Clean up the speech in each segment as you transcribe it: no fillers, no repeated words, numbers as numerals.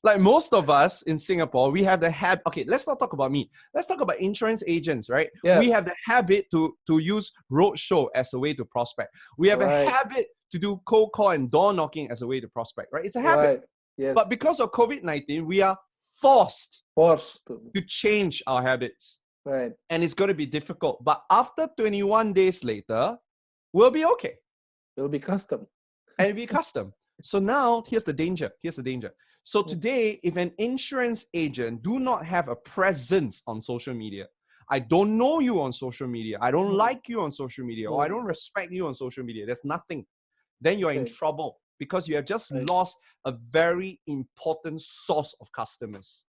Like most of us in Singapore, we have the habit. Okay, let's not talk about me. Let's talk about insurance agents, right? Yeah. We have the habit to use roadshow as a way to prospect. We have a habit to do cold call and door knocking as a way to prospect, right? It's a habit. Right. Yes. But because of COVID-19, we are forced to change our habits. Right. And it's going to be difficult. But after 21 days later, we'll be okay. It'll be custom. And it'll be custom. So now, here's the danger. So today, if an insurance agent do not have a presence on social media, I don't know you on social media, I don't like you on social media, or I don't respect you on social media, there's nothing, then you're in trouble because you have just lost a very important source of customers.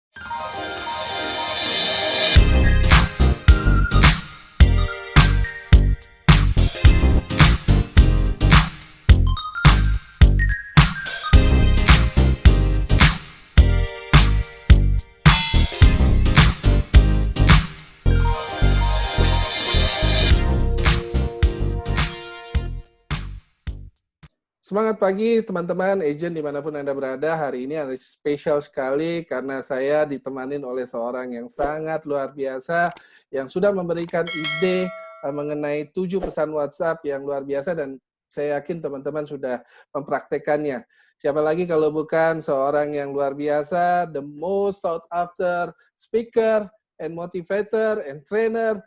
Semangat pagi teman-teman agent dimanapun Anda berada. Hari ini hari spesial sekali karena saya ditemanin oleh seorang yang sangat luar biasa yang sudah memberikan ide mengenai 7 pesan WhatsApp yang luar biasa dan saya yakin teman-teman sudah mempraktekannya. Siapa lagi kalau bukan seorang yang luar biasa, the most sought after speaker and motivator and trainer,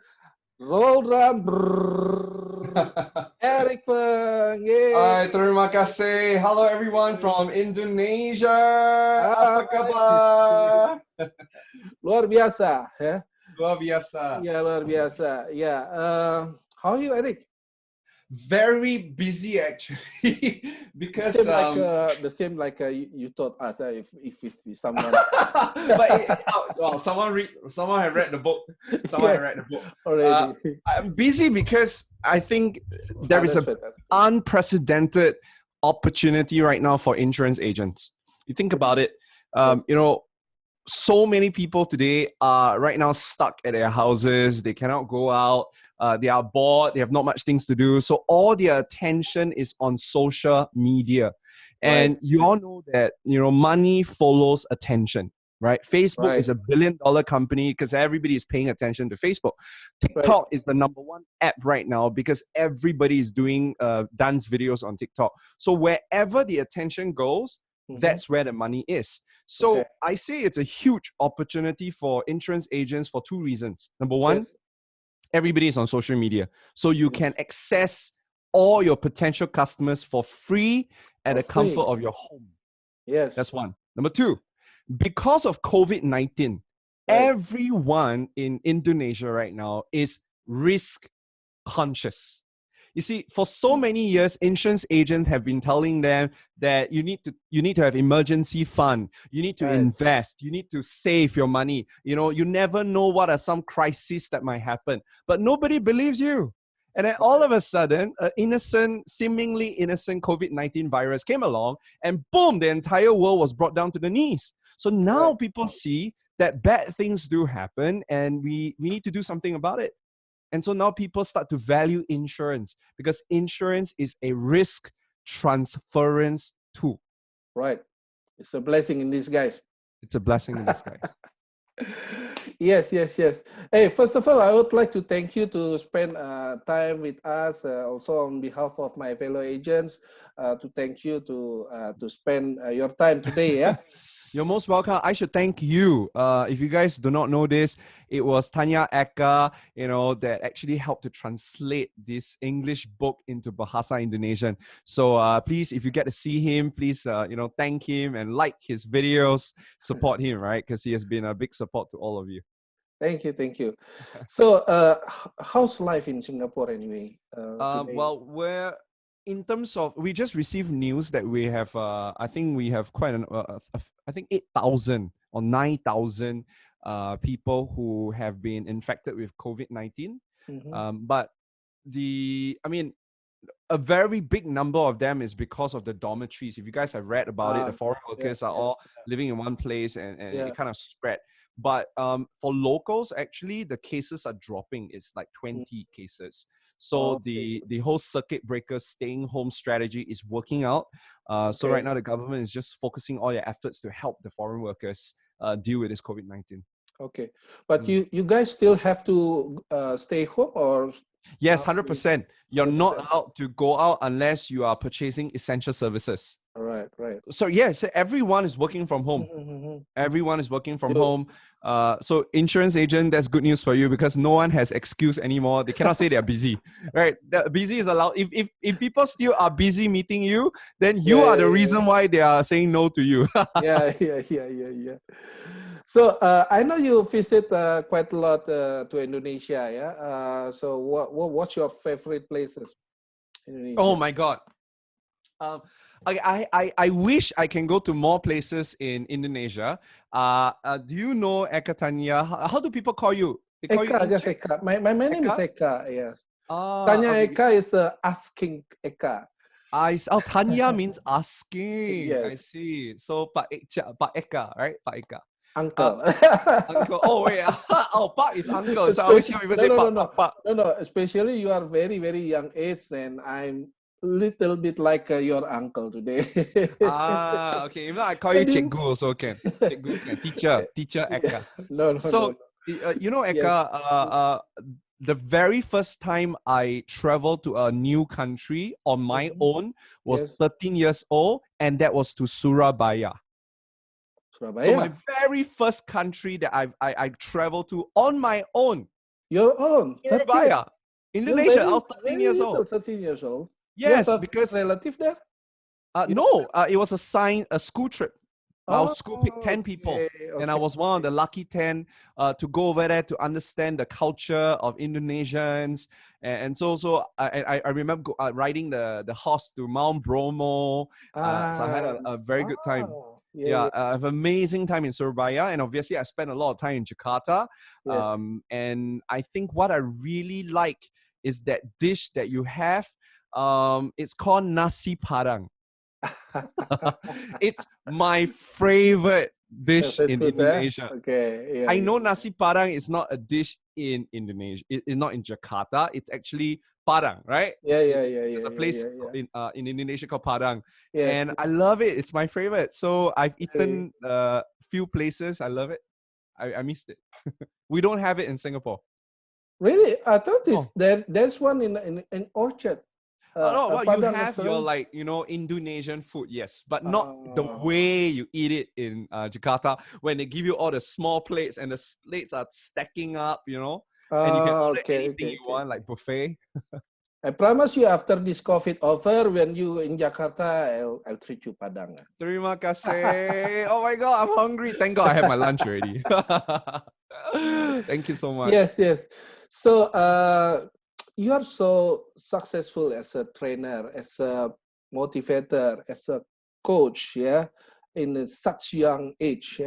roll drum, Eric Feng. Hai, terima kasih. Hello everyone from Indonesia. Apa kabar? Luar biasa, ya. Luar biasa. Ya, luar biasa. Ya, how are you, Eric? Very busy actually, because the same like you taught us if someone. Well, someone had read the book. Someone had read the book already. I'm busy because I think there is an unprecedented opportunity right now for insurance agents. You think about it, you know. So many people today are right now stuck at their houses. They cannot go out. They are bored. They have not much things to do. So all their attention is on social media. And you all know that, you know, money follows attention, right? Facebook is $1 billion company because everybody is paying attention to Facebook. TikTok is the #1 app right now because everybody is doing dance videos on TikTok. So wherever the attention goes, that's where the money is. So I say it's a huge opportunity for insurance agents for 2 reasons. Number one, everybody is on social media. So you can access all your potential customers for free at the comfort of your home. Yes. That's one. Number 2, because of COVID-19, everyone in Indonesia right now is risk conscious. You see, for so many years, insurance agents have been telling them that you need to have emergency fund, you need to invest, you need to save your money. You know, you never know what are some crises that might happen, but nobody believes you. And then all of a sudden, seemingly innocent COVID-19 virus came along, and boom, the entire world was brought down to the knees. So now people see that bad things do happen, and we need to do something about it. And so now people start to value insurance because insurance is a risk transference tool. Right. It's a blessing in disguise. It's a blessing in disguise. Yes. Hey, first of all, I would like to thank you to spend time with us. Also on behalf of my fellow agents, to thank you to spend your time today. Yeah. You're most welcome. I should thank you. If you guys do not know this, it was TanyaEka, you know, that actually helped to translate this English book into Bahasa Indonesian. So please, if you get to see him, please, you know, thank him and like his videos, support him, right? Because he has been a big support to all of you. Thank you. So, how's life in Singapore anyway? Well, in terms of, we just received news that we have, I think we have quite I think 8,000 or 9,000 people who have been infected with COVID-19. But a very big number of them is because of the dormitories. If you guys have read about it, the foreign workers are all living in one place, and it kind of spread. But for locals, actually, the cases are dropping. It's like 20 cases. So the whole circuit breaker staying home strategy is working out. So right now, the government is just focusing all their efforts to help the foreign workers deal with this COVID-19. Okay, but you guys still have to stay home, or? Yes, 100%. You're not allowed to go out unless you are purchasing essential services. Right. So so everyone is working from home. Everyone is working from home. So insurance agent, that's good news for you, because no one has excuse anymore. They cannot say they are busy, right? Busy is allowed. If people still are busy meeting you, then you are the reason why they are saying no to you. Yeah. So I know you visit quite a lot to Indonesia, yeah. So what's your favorite places in Indonesia? Oh my God. I wish I can go to more places in Indonesia. Do you know Eka Tanya? How do people call you? They call Eka, you just Eka. My name is Eka, yes. TanyaEka is asking Eka. Tanya means asking. Yes. I see. So Pak Eka, right? Pak Eka. Uncle. Uncle. Oh wait. Pak is uncle. So I always hear people say Pak. No. Especially you are very, very young age, and I'm little bit like your uncle today. Okay. Even though I call you Cikgu also can. Cikgu can. Teacher Eka. No. You know, Eka, the very first time I traveled to a new country on my own was 13 years old, and that was to Surabaya. So my very first country that I traveled to on my own. Your own? Surabaya. Indonesia. I was 13 years old. 13 years old? Yes, because relative there? No, it was a school trip. Our school picked 10 people, and I was one of the lucky 10 to go over there to understand the culture of Indonesians. And so I remember riding the horse to Mount Bromo. So I had a very good time. I have an amazing time in Surabaya, and obviously I spent a lot of time in Jakarta. And I think what I really like is that dish that you have. It's called nasi padang. It's my favorite dish in Indonesia. I know nasi padang is not a dish in Indonesia. It's not in Jakarta. It's actually Padang, right? There's a place in Indonesia called Padang, and I love it. It's my favorite. So I've eaten a few places. I love it. I missed it. We don't have it in Singapore. Really? I thought there's one in Orchard. You have your Indonesian food, yes, but not the way you eat it in Jakarta, when they give you all the small plates and the plates are stacking up, and you can order anything you want, like buffet. I promise you, after this COVID over, when you in Jakarta, I'll treat you Padang. Terima kasih. Oh my God, I'm hungry. Thank God I had my lunch already. Thank you so much. Yes. So you are so successful as a trainer, as a motivator, as a coach, in such young age,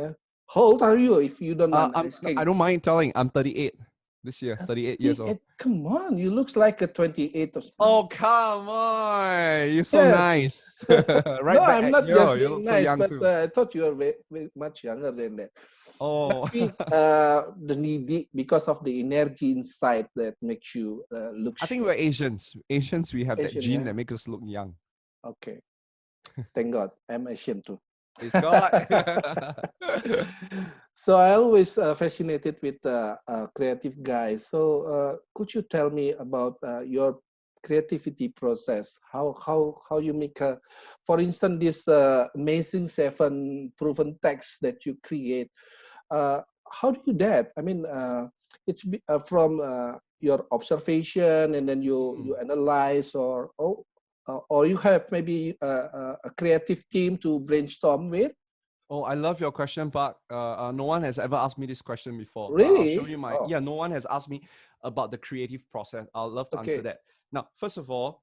How old are you, if you don't mind asking? I don't mind telling. I'm 38 this year, 38 years old. Come on, you look like a 28 or something. Oh, come on. You're so nice. Right, no, I'm not just being nice, so but I thought you were very much younger than that. Oh. The needy, because of the energy inside that makes you look. I think we're Asians. Asians, we have that gene that makes us look young. Okay. Thank God. I'm Asian too. It's God. So I always fascinated with creative guys. So could you tell me about your creativity process? How you make for instance, this amazing 7 proven texts that you create. How do you do that? I mean, it's from your observation, and then you analyze, or you have maybe a creative team to brainstorm with. Oh, I love your question, Park. No one has ever asked me this question before. Really? I'll show you my. No one has asked me about the creative process. I'll love to answer that. Now, first of all,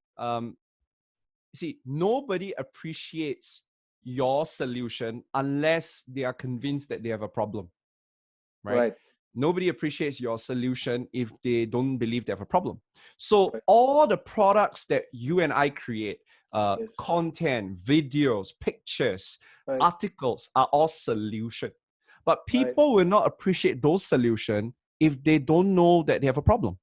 see, nobody appreciates your solution unless they are convinced that they have a problem. Right. nobody appreciates your solution if they don't believe they have a problem. So all the products that you and I create, content, videos, pictures, articles are all solution. But people will not appreciate those solutions if they don't know that they have a problem.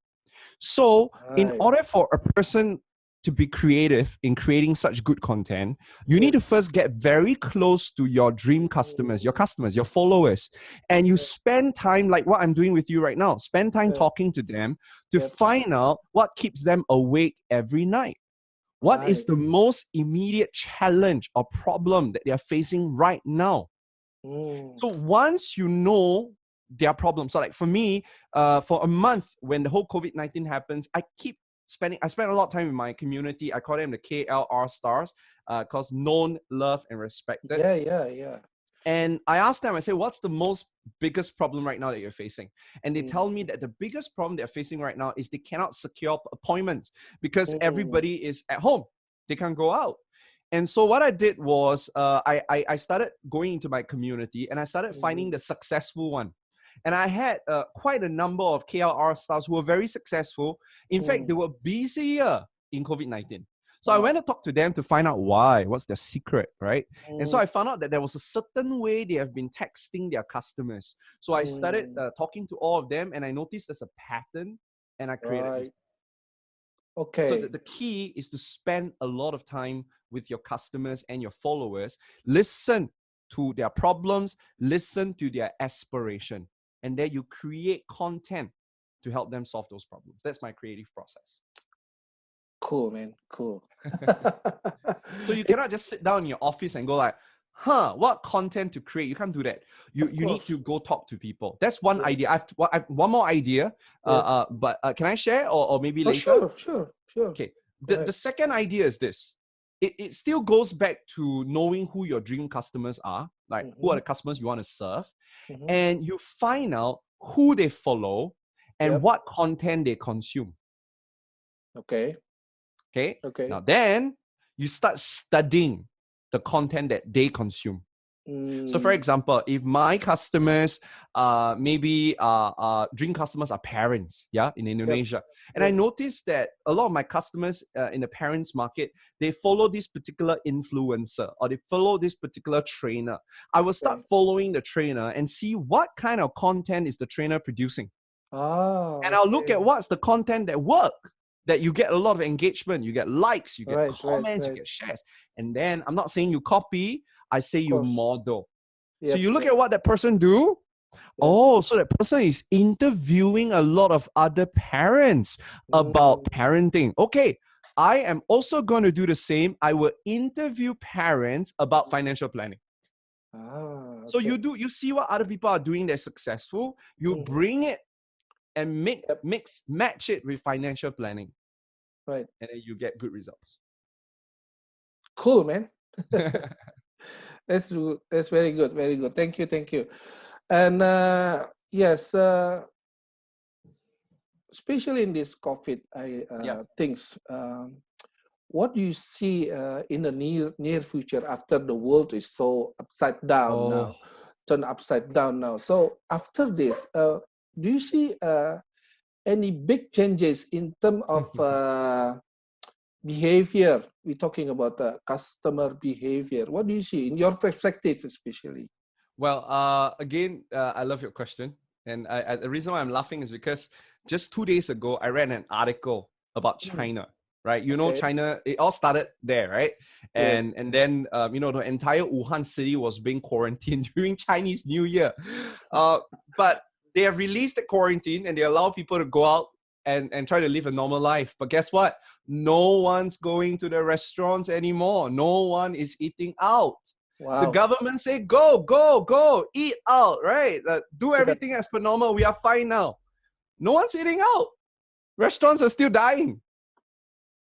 So in order for a person to be creative in creating such good content, you need to first get very close to your dream customers, your followers, and you spend time like what I'm doing with you right now. Spend time talking to them to find out what keeps them awake every night. What is the most immediate challenge or problem that they are facing right now? So once you know their problems, so like for me, for a month when the whole COVID-19 happens, I spend a lot of time in my community. I call them the KLR stars, because known, loved, and respected. Yeah. And I asked them, I say, what's the biggest problem right now that you're facing? And they tell me that the biggest problem they're facing right now is they cannot secure appointments because everybody is at home. They can't go out. And so what I did was I started going into my community and I started finding the successful one. And I had quite a number of KLR stars who were very successful. In fact, they were busier in COVID-19. So I went to talk to them to find out what's their secret, right? And so I found out that there was a certain way they have been texting their customers. So I started talking to all of them and I noticed there's a pattern and I created it. Okay. So the key is to spend a lot of time with your customers and your followers. Listen to their problems, listen to their aspiration. And then you create content to help them solve those problems. That's my creative process. Cool, man. Cool. So you cannot just sit down in your office and go like, what content to create? You can't do that. You need to go talk to people. That's one idea. I've one more idea, but can I share or maybe later? Sure. Okay. The second idea is this. It still goes back to knowing who your dream customers are, like who are the customers you want to serve, and you find out who they follow and what content they consume. Okay. Now then you start studying the content that they consume. So for example, if my customers, maybe dream customers are parents, in Indonesia. And I noticed that a lot of my customers in the parents market, they follow this particular influencer or they follow this particular trainer. I will start following the trainer and see what kind of content is the trainer producing. And I'll look at what's the content that works. That you get a lot of engagement, you get likes, you get comments, you get shares. And then I'm not saying you copy, I say you model. So you look at what that person do. Oh, so that person is interviewing a lot of other parents about parenting. Okay, I am also going to do the same. I will interview parents about financial planning. So you see what other people are doing that's successful, you bring it and match it with financial planning. And then you get good results. Cool, man. That's very good. Very good. Thank you. And yes, especially in this COVID things, what do you see in the near future after the world is so upside down now, turned upside down now? So after this, do you see any big changes in terms of behavior? We're talking about customer behavior. What do you see in your perspective, especially? Well, again, I love your question. And the reason why I'm laughing is because just 2 days ago, I read an article about China, right? You know, China, it all started there, right? And then, the entire Wuhan city was being quarantined during Chinese New Year. But they have released the quarantine and they allow people to go out and try to live a normal life. But guess what? No one's going to the restaurants anymore. No one is eating out. Wow. The government say, go, eat out, right? Do everything as per normal. We are fine now. No one's eating out. Restaurants are still dying.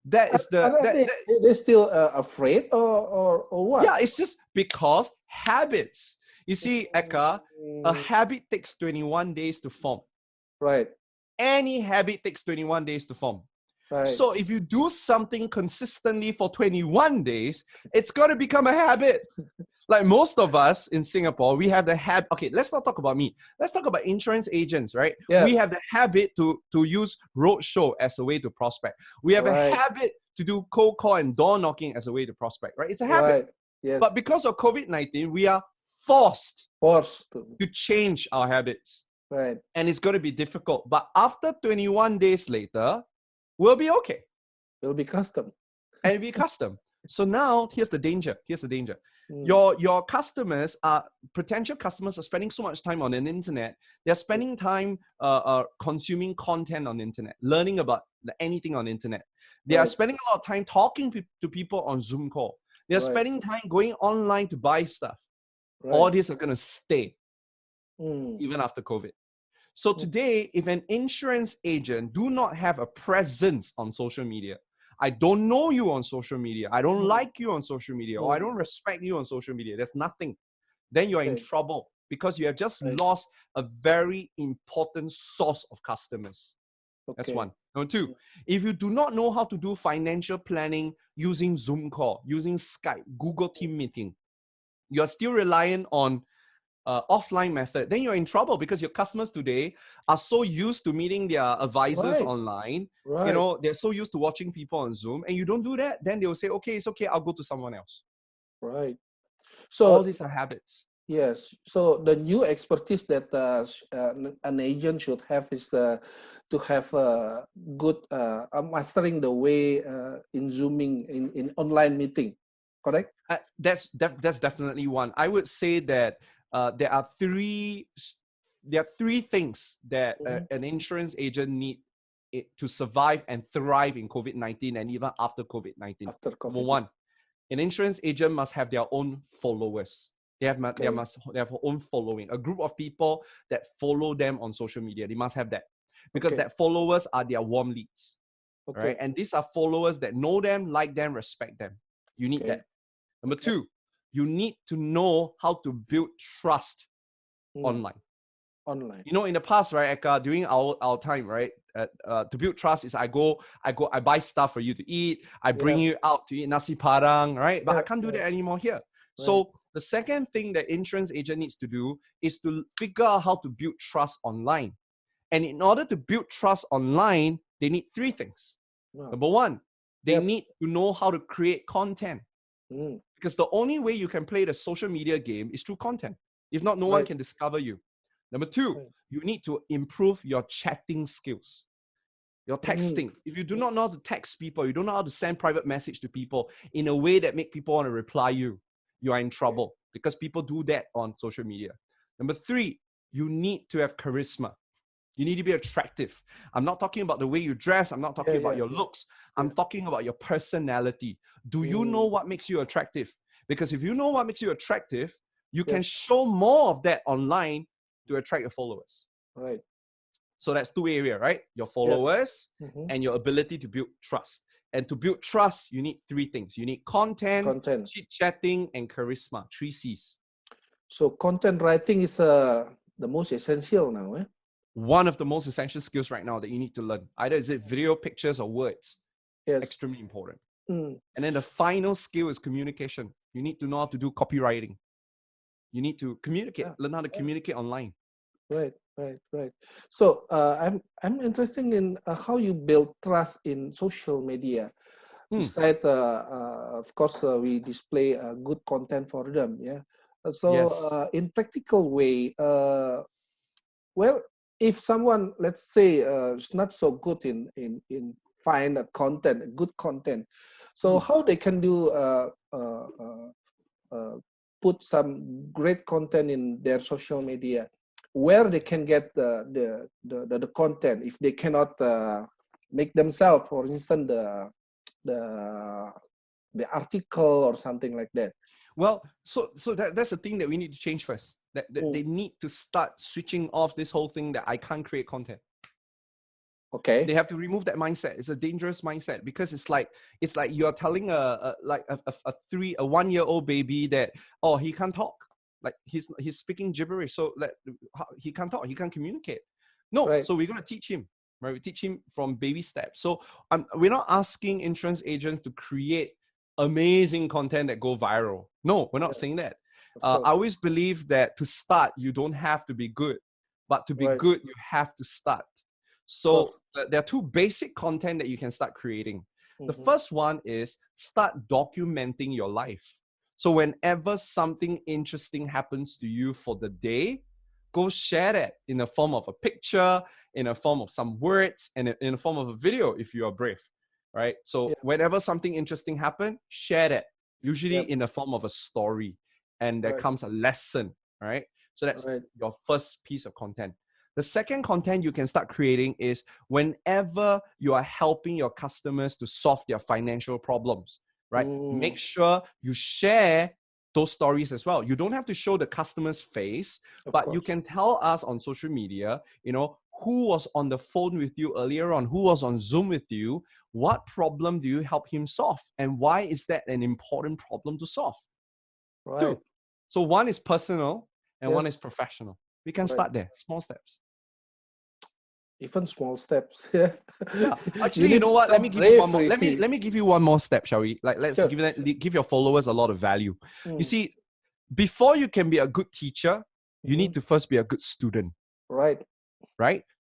That is they're still afraid or what? Yeah, it's just because habits. You see, Eka, a habit takes 21 days to form. Right. Any habit takes 21 days to form. Right. So if you do something consistently for 21 days, it's going to become a habit. Like most of us in Singapore, we have the habit. Okay, let's not talk about me. Let's talk about insurance agents, right? Yeah. We have the habit to use roadshow as a way to prospect. We have a habit to do cold call and door knocking as a way to prospect, right? It's a habit. Right. Yes. But because of COVID-19, we are forced to change our habits. Right. And it's going to be difficult. But after 21 days later, we'll be okay. It'll be custom. And it'll be custom. So now, here's the danger. Here's the danger. Your customers potential customers are spending so much time on the internet. They're spending time consuming content on the internet, learning about anything on the internet. They are spending a lot of time talking to people on Zoom call. They're spending time going online to buy stuff. All these are going to stay even after COVID. So today, if an insurance agent do not have a presence on social media, I don't know you on social media, I don't like you on social media, or I don't respect you on social media, there's nothing, then you're in trouble because you have just lost a very important source of customers. That's one. Number two, if you do not know how to do financial planning using Zoom call, using Skype, Google Team meeting, you're still reliant on offline method, then you're in trouble because your customers today are so used to meeting their advisors online. You know, they're so used to watching people on Zoom, and you don't do that, then they'll say, okay, it's okay, I'll go to someone else. Right. So all these are habits. Yes. So the new expertise that an agent should have is to have good mastering the way in Zooming in online meeting. Correct? That's definitely one. I would say that there are three things that an insurance agent need to survive and thrive in COVID-19 and even after COVID-19. Number one, an insurance agent must have their own followers. They have their own following, a group of people that follow them on social media. They must have that because that followers are their warm leads, right? And these are followers that know them, like them, respect them. You need that. Number two, you need to know how to build trust online. You know, in the past, right, Eka, during our time, right, to build trust is I buy stuff for you to eat. I bring you out to eat nasi padang, right? But I can't do that anymore here. So the second thing that insurance agent needs to do is to figure out how to build trust online. And in order to build trust online, they need three things. Number one, they need to know how to create content. Because the only way you can play the social media game is through content. If not, no one can discover you. Number two, you need to improve your chatting skills, your texting. If you do not know how to text people, you don't know how to send private message to people in a way that make people want to reply you are in trouble because people do that on social media. Number three, you need to have charisma. You need to be attractive. I'm not talking about the way you dress. I'm not talking about your looks. I'm talking about your personality. Do you know what makes you attractive? Because if you know what makes you attractive, you can show more of that online to attract your followers. Right. So that's two areas, right? Your followers and your ability to build trust. And to build trust, you need three things. You need content. Chit-chatting, and charisma. 3 C's. So content writing is the most essential now, eh? One of the most essential skills right now that you need to learn. Either is it video, pictures, or words. Extremely important. And then the final skill is communication. You need to know how to do copywriting. You need to communicate, learn how to communicate online. Right. So I'm interested in how you build trust in social media. Besides, of course, we display good content for them. Yeah. So in practical way, well, if someone, let's say, is not so good in find a content, good content, so how they can do put some great content in their social media, where they can get the content if they cannot make themselves, for instance, the article or something like that. Well, so that's the thing that we need to change first. That they need to start switching off this whole thing that I can't create content. Okay. They have to remove that mindset. It's a dangerous mindset because it's like you're telling a 1-year-old baby that he can't talk. Like he's speaking gibberish, so he can't talk, he can't communicate. No, so we're gonna teach him, right? We teach him from baby steps. So we're not asking insurance agents to create amazing content that go viral. No, we're not saying that. I always believe that to start, you don't have to be good, but to be good, you have to start. So there are two basic content that you can start creating. The first one is start documenting your life. So whenever something interesting happens to you for the day, go share that in the form of a picture, in a form of some words, and in the form of a video if you are brave, right? So whenever something interesting happens, share that, usually in the form of a story. And there comes a lesson, right? So that's your first piece of content. The second content you can start creating is whenever you are helping your customers to solve their financial problems, right? Make sure you share those stories as well. You don't have to show the customer's face, but you can tell us on social media, you know, who was on the phone with you earlier on, who was on Zoom with you, what problem do you help him solve, and why is that an important problem to solve? Two. So one is personal and one is professional. We can start there, small steps. Even small steps. Actually, you know what? Let me give you one more. Let me give you one more step, shall we? Like, let's give your followers a lot of value. You see, before you can be a good teacher, you need to first be a good student. Right?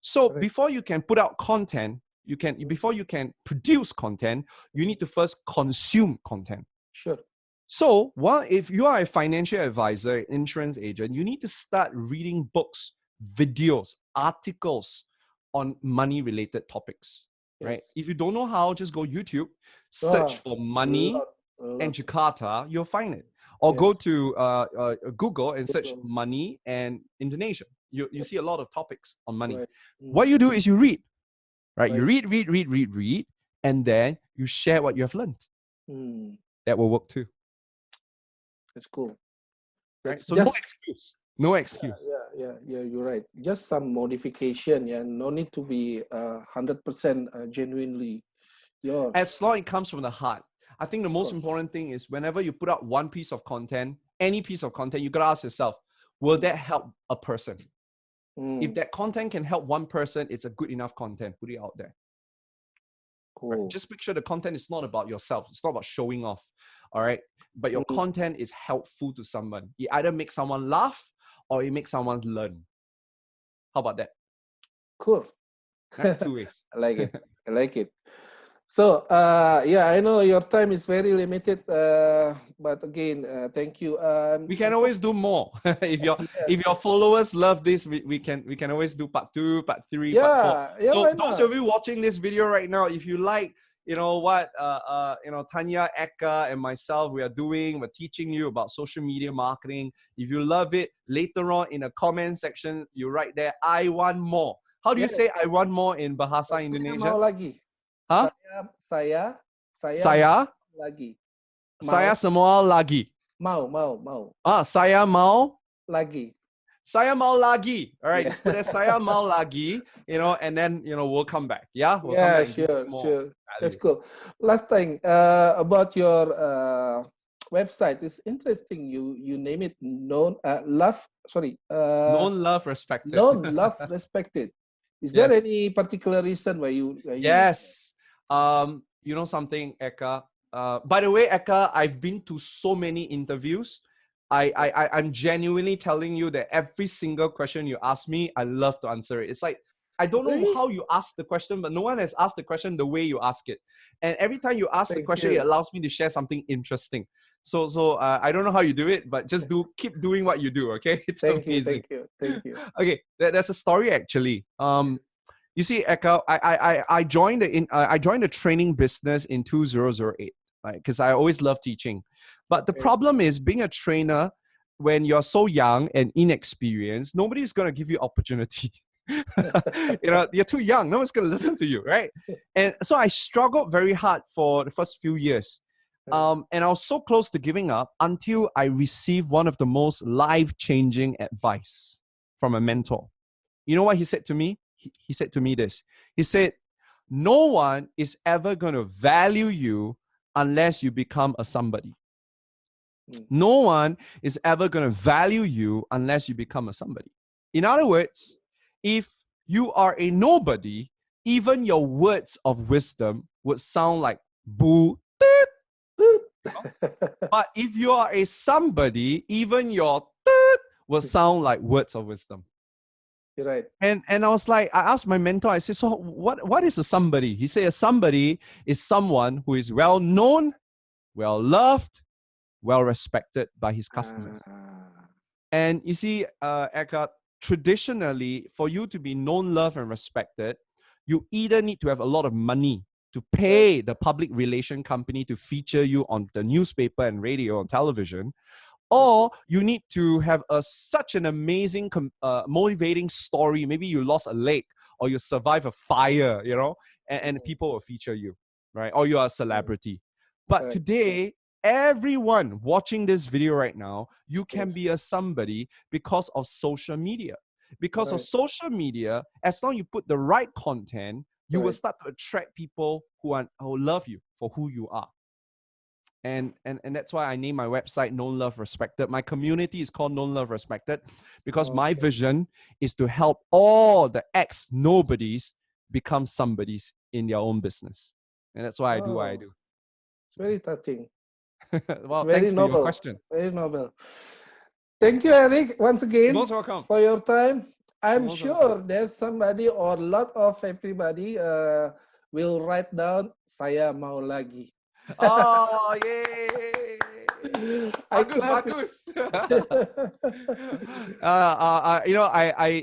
So before you can put out content, before you can produce content, you need to first consume content. So, if you are a financial advisor, insurance agent, you need to start reading books, videos, articles on money-related topics, right? If you don't know how, just go YouTube, search for money and Jakarta, you'll find it. Or go to Google and search money and Indonesia. You see a lot of topics on money. What you do is you read, right? You read, and then you share what you have learned. That will work too. That's cool. Right? So no excuse. No excuse. Yeah, you're right. Just some modification, no need to be 100% genuinely yours. As long as it comes from the heart. I think the most important thing is whenever you put out one piece of content, any piece of content, you gotta ask yourself, will that help a person? If that content can help one person, it's a good enough content. Put it out there. Cool. Right? Just make sure the content is not about yourself. It's not about showing off. All right. But your content is helpful to someone. It either makes someone laugh or it makes someone learn. How about that? Cool. Right? Two ways. I like it. So, I know your time is very limited, but again, thank you. We can always do more. If your followers love this, we can always do part 2, part 3, part 4. So those of you watching this video right now, if you like, you know what, Tanya, Eka, and myself, we're teaching you about social media marketing. If you love it, later on in the comment section, you write there, I want more. How do you say I want more in Bahasa Indonesia? Mau lagi. Huh? Saya lagi. Saya semua lagi. Mau. Saya mau lagi. Saya mau lagi. All right, just put there, saya mau lagi, and then, we'll come back. Yeah? We'll come back sure. That's cool. Last thing, about your website, it's interesting. You name it Known Love, Respected. Known, Love, Respected. Is there any particular reason why you Yes. You know something, Eka? By the way, Eka, I've been to so many interviews. I'm genuinely telling you that every single question you ask me, I love to answer it. It's like, I don't know how you ask the question, but no one has asked the question the way you ask it. And every time you ask the question, it allows me to share something interesting. So I don't know how you do it, but just keep doing what you do, okay? It's amazing. Thank you. Okay, there's a story actually. You see, Eka, I joined the training business in 2008, right? Because I always loved teaching. But the problem is being a trainer, when you're so young and inexperienced, nobody's going to give you opportunity. You're too young. No one's going to listen to you, right? And so I struggled very hard for the first few years. And I was so close to giving up until I received one of the most life-changing advice from a mentor. You know what he said to me? He said to me this. He said, no one is ever going to value you unless you become a somebody. No one is ever going to value you unless you become a somebody. In other words, if you are a nobody, even your words of wisdom would sound like boo. But if you are a somebody, even your toot will sound like words of wisdom. You're right. And I was like, I asked my mentor, I said, so what is a somebody? He said a somebody is someone who is well known, well loved, well respected by his customers. And you see, Eka, traditionally, for you to be known, loved, and respected, you either need to have a lot of money to pay the public relation company to feature you on the newspaper and radio and television, or you need to have such an amazing, motivating story. Maybe you lost a leg, or you survive a fire, you know, and people will feature you, right? Or you are a celebrity. But today, everyone watching this video right now, you can be a somebody because of social media. Because of social media, as long as you put the right content, you will start to attract people who love you for who you are. And that's why I named my website Known, Love, Respected. My community is called Known, Love, Respected because my vision is to help all the ex-nobodies become somebodies in their own business. And that's why I do what I do. It's very touching. Well, very thanks noble. to your question. Very noble. Thank you, Eric, once again, You're most welcome. for your time. I'm sure there's somebody or a lot of everybody will write down, saya mau lagi. Oh, yay! Bagus. You know,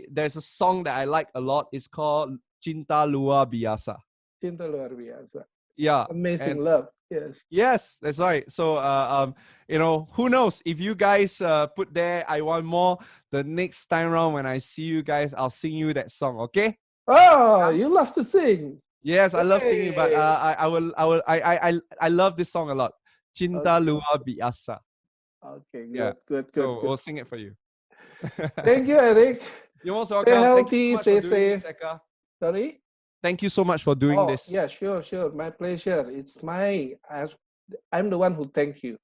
there's a song that I like a lot. It's called Cinta Luar Biasa. Cinta Luar Biasa. Yeah. Amazing love. Yes. Yes, that's right. So, you know, who knows? If you guys put there, I want more, the next time around when I see you guys, I'll sing you that song, okay? Oh, you love to sing. Yes, I love singing, but I love this song a lot. Cinta Luar Biasa. Okay, good. So we'll sing it for you. Thank you, Eric. You're most welcome. Stay healthy, stay safe. Eka. Sorry? Thank you so much for doing this. Yeah, sure. My pleasure. I'm the one who thank you.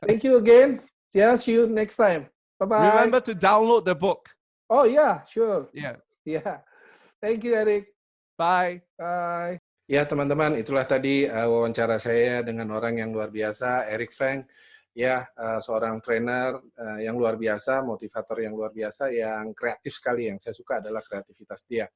Thank you again. Yeah, see you next time. Bye-bye. Remember to download the book. Oh, yeah, sure. Yeah. Thank you, Eric. Bye. Bye. Ya, teman-teman, itulah tadi wawancara saya dengan orang yang luar biasa, Eric Feng. Ya, seorang trainer yang luar biasa, motivator yang luar biasa, yang kreatif sekali. Yang saya suka adalah kreativitas dia.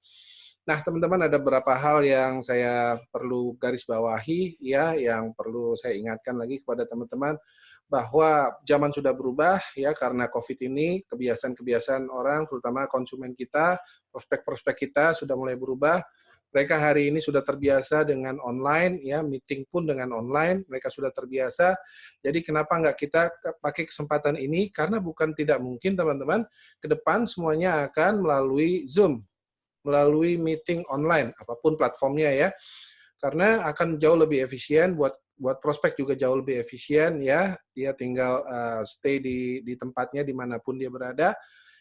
Nah, teman-teman, ada beberapa hal yang saya perlu garis bawahi, ya, yang perlu saya ingatkan lagi kepada teman-teman, bahwa zaman sudah berubah, ya, karena COVID ini, kebiasaan-kebiasaan orang, terutama konsumen kita, prospek-prospek kita sudah mulai berubah. Mereka hari ini sudah terbiasa dengan online, ya, meeting pun dengan online, mereka sudah terbiasa. Jadi kenapa nggak kita pakai kesempatan ini? Karena bukan tidak mungkin, teman-teman, ke depan semuanya akan melalui Zoom, melalui meeting online, apapun platformnya, ya. Karena akan jauh lebih efisien, buat prospek juga jauh lebih efisien, ya. Dia tinggal stay di tempatnya dimanapun dia berada,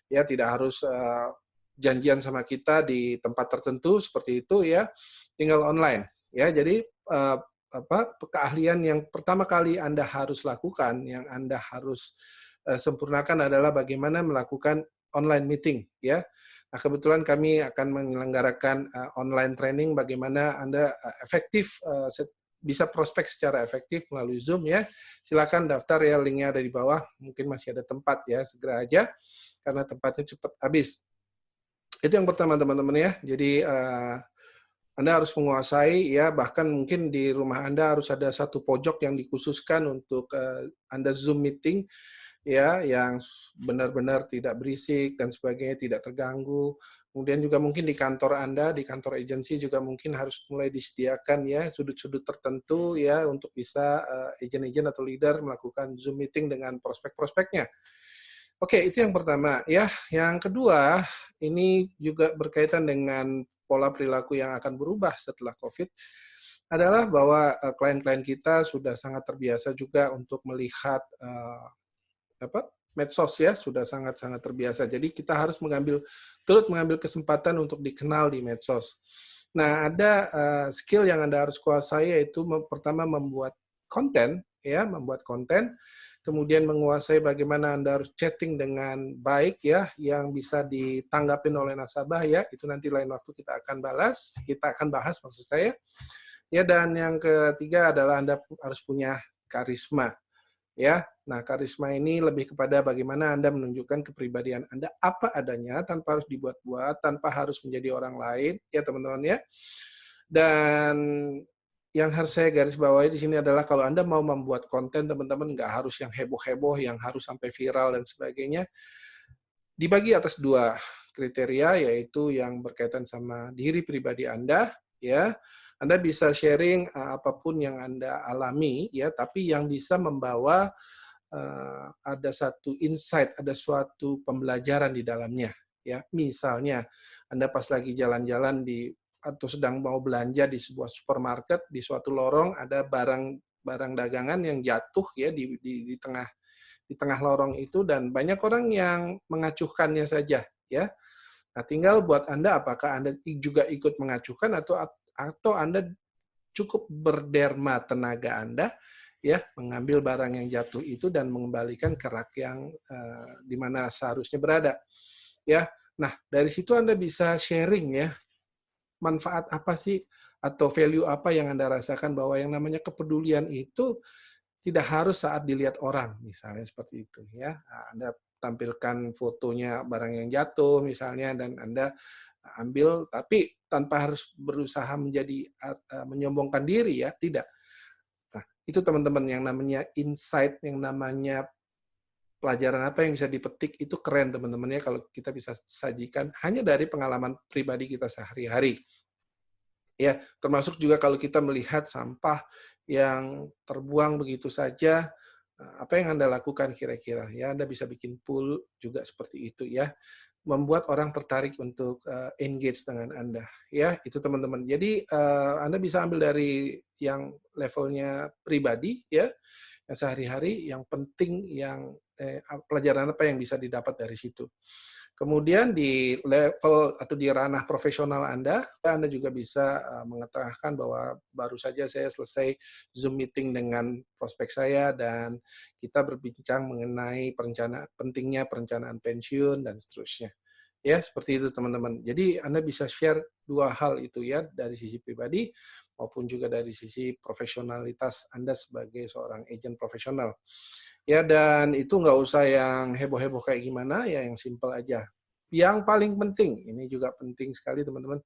ya, tidak harus janjian sama kita di tempat tertentu seperti itu, ya, tinggal online, ya. Jadi keahlian yang pertama kali Anda harus lakukan, yang Anda harus sempurnakan adalah bagaimana melakukan online meeting, ya. Nah, kebetulan kami akan menyelenggarakan online training bagaimana Anda efektif bisa prospek secara efektif melalui Zoom, ya. Silakan daftar, ya, linknya ada di bawah. Mungkin masih ada tempat, ya, segera aja karena tempatnya cepat habis. Itu yang pertama, teman-teman, ya. Jadi Anda harus menguasai, ya, bahkan mungkin di rumah Anda harus ada satu pojok yang dikhususkan untuk Anda Zoom meeting, ya, yang benar-benar tidak berisik dan sebagainya, tidak terganggu. Kemudian juga mungkin di kantor Anda, di kantor agensi juga mungkin harus mulai disediakan, ya, sudut-sudut tertentu, ya, untuk bisa agen-agen atau leader melakukan Zoom meeting dengan prospek-prospeknya. Oke, itu yang pertama, ya. Yang kedua, ini juga berkaitan dengan pola perilaku yang akan berubah setelah COVID, adalah bahwa klien-klien kita sudah sangat terbiasa juga untuk melihat medsos, ya, sudah sangat-sangat terbiasa. Jadi kita harus turut mengambil kesempatan untuk dikenal di medsos. Nah, ada skill yang Anda harus kuasai, yaitu pertama membuat konten, ya, membuat konten. Kemudian menguasai bagaimana Anda harus chatting dengan baik, ya, yang bisa ditanggapin oleh nasabah, ya. Itu nanti lain waktu kita akan bahas maksud saya. Ya, dan yang ketiga adalah Anda harus punya karisma. Ya, nah karisma ini lebih kepada bagaimana Anda menunjukkan kepribadian Anda apa adanya tanpa harus dibuat-buat, tanpa harus menjadi orang lain, ya teman-teman ya. Dan yang harus saya garis bawahi di sini adalah kalau Anda mau membuat konten, teman-teman nggak harus yang heboh-heboh, yang harus sampai viral dan sebagainya. Dibagi atas 2 kriteria, yaitu yang berkaitan sama diri pribadi Anda, ya. Anda bisa sharing apapun yang Anda alami, ya, tapi yang bisa membawa ada satu insight, ada suatu pembelajaran di dalamnya, ya. Misalnya Anda pas lagi jalan-jalan atau sedang mau belanja di sebuah supermarket, di suatu lorong ada barang dagangan yang jatuh, ya, di tengah lorong itu, dan banyak orang yang mengacuhkannya saja, ya. Nah, tinggal buat Anda apakah Anda juga ikut mengacuhkan atau Anda cukup berderma tenaga Anda, ya, mengambil barang yang jatuh itu dan mengembalikan ke rak yang di mana seharusnya berada, ya. Nah, dari situ Anda bisa sharing, ya, manfaat apa sih atau value apa yang Anda rasakan, bahwa yang namanya kepedulian itu tidak harus saat dilihat orang, misalnya seperti itu, ya. Anda tampilkan fotonya barang yang jatuh misalnya dan Anda ambil, tapi tanpa harus berusaha menyombongkan diri, ya, tidak. Nah, itu teman-teman yang namanya insight, yang namanya pelajaran apa yang bisa dipetik, itu keren teman-teman ya, kalau kita bisa sajikan hanya dari pengalaman pribadi kita sehari-hari. Ya, termasuk juga kalau kita melihat sampah yang terbuang begitu saja, apa yang Anda lakukan kira-kira? Ya, Anda bisa bikin pool juga seperti itu, ya. Membuat orang tertarik untuk engage dengan Anda, ya. Itu teman-teman. Jadi Anda bisa ambil dari yang levelnya pribadi, ya, yang sehari-hari, yang penting, yang pelajaran apa yang bisa didapat dari situ. Kemudian di level atau di ranah profesional Anda juga bisa mengatakan bahwa baru saja saya selesai Zoom meeting dengan prospek saya dan kita berbincang mengenai pentingnya perencanaan pensiun dan seterusnya. Ya, seperti itu teman-teman. Jadi Anda bisa share 2 hal itu, ya, dari sisi pribadi maupun juga dari sisi profesionalitas Anda sebagai seorang agent profesional. Ya, dan itu nggak usah yang heboh-heboh kayak gimana, ya, yang simple aja. Yang paling penting, ini juga penting sekali teman-teman,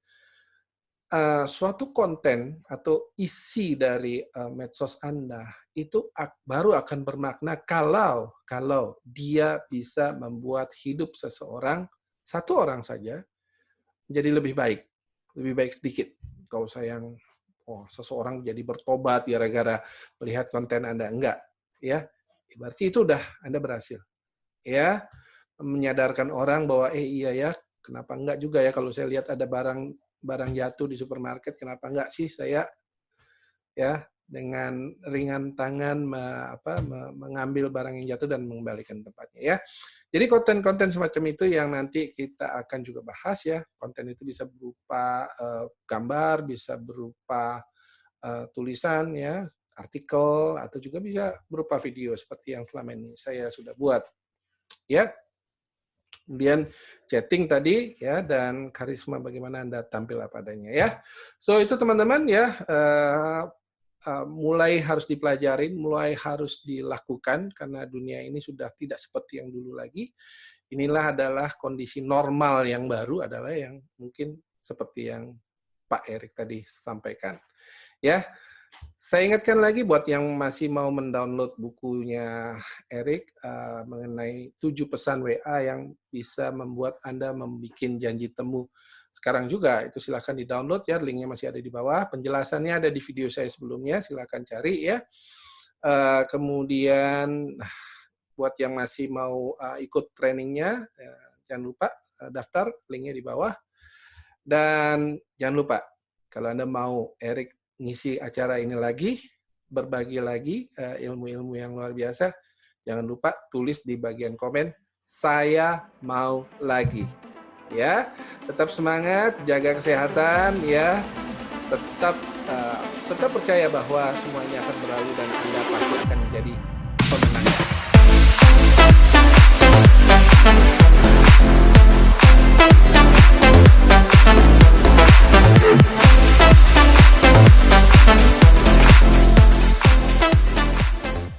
suatu konten atau isi dari medsos Anda itu baru akan bermakna kalau dia bisa membuat hidup satu orang saja menjadi lebih baik sedikit. Nggak usah yang seseorang jadi bertobat gara-gara melihat konten Anda, enggak, ya. Berarti itu udah Anda berhasil, ya, menyadarkan orang bahwa iya ya, kenapa enggak juga ya kalau saya lihat ada barang jatuh di supermarket, kenapa enggak sih saya, ya, dengan ringan tangan mengambil barang yang jatuh dan mengembalikan tempatnya, ya. Jadi konten-konten semacam itu yang nanti kita akan juga bahas, ya. Konten itu bisa berupa gambar, bisa berupa tulisan, ya, artikel, atau juga bisa berupa video seperti yang selama ini saya sudah buat, ya. Kemudian chatting tadi, ya, dan karisma bagaimana Anda tampil apa adanya, ya. So itu teman-teman, ya, mulai harus dipelajarin, mulai harus dilakukan karena dunia ini sudah tidak seperti yang dulu lagi. Inilah adalah kondisi normal yang baru, adalah yang mungkin seperti yang Pak Erik tadi sampaikan, ya. Saya ingatkan lagi buat yang masih mau mendownload bukunya Erik mengenai 7 pesan WA yang bisa membuat Anda membuat janji temu. Sekarang juga itu silakan di-download, ya, linknya masih ada di bawah. Penjelasannya ada di video saya sebelumnya, silakan cari, ya. Kemudian buat yang masih mau ikut trainingnya, jangan lupa daftar, linknya di bawah. Dan jangan lupa kalau Anda mau Erik ngisi acara ini lagi, berbagi lagi ilmu-ilmu yang luar biasa, jangan lupa tulis di bagian komen, saya mau lagi. Ya, tetap semangat, jaga kesehatan, ya. Tetap percaya bahwa semuanya akan berlalu dan Anda pasti akan menjadi pemenang.